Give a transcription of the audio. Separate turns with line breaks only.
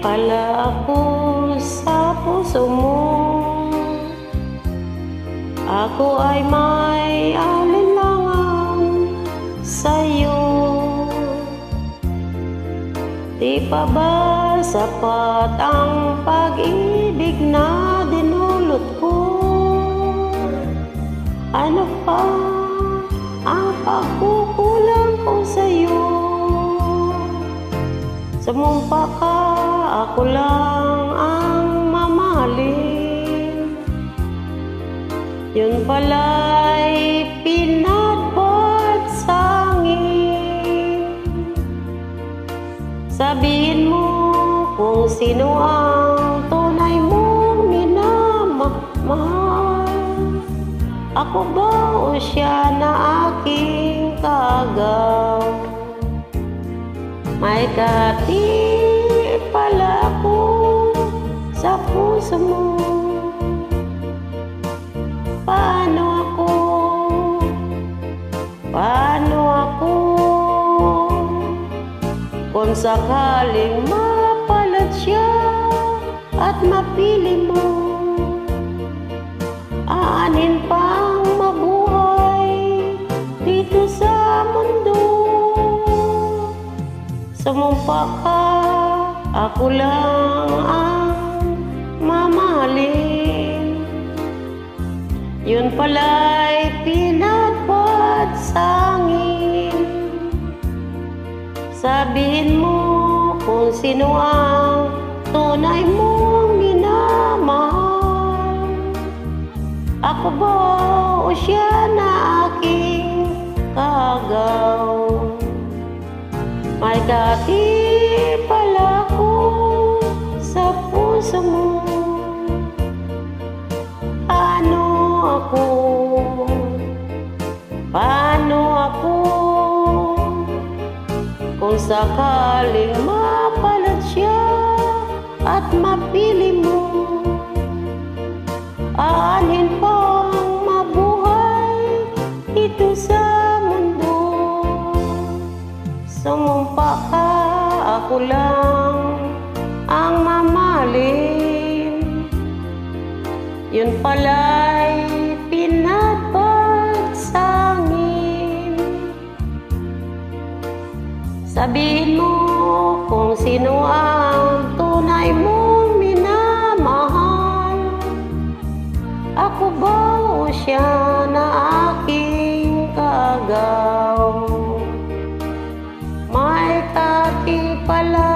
pala ako sa puso mo. Ako ay may alinlangan sa'yo. Di pa ba sapat ang pag-ibig na dinulot ko? Ano pa ang pagkukulang ko sa'yo? Sumumpa ka, ako lang ang mamahalin. Yun pala'y pinagbat sangin. Sabihin mo kung sino ang tunay mong minamahal. Ako ba o siya na aking kaagaw? May kati pala ako sa puso mo. Paano ako? Kung sakaling mapalat siya at mapili mo, aanin pang mabuhay dito sa mundo. Sumumpa ka, ako lang ang mamahalin. Yun pala'y pinagbat sangin. Sabihin mo kung sino ang tunay mong minamahal. Ako ba o siya na aking kaagaw? May dati pala ako sa puso mo. Paano ako? Kung sakaling mapalat siya at mapili mo, aanin pang mabuhay dito sa mundo. Sumumpa ka, ako lang ang mamahalin. Yun pala'y pinagbat sangin. Sabihin mo kung sino ang tunay mong minamahal. Ako ba o siya na aking kaagaw? May kati pala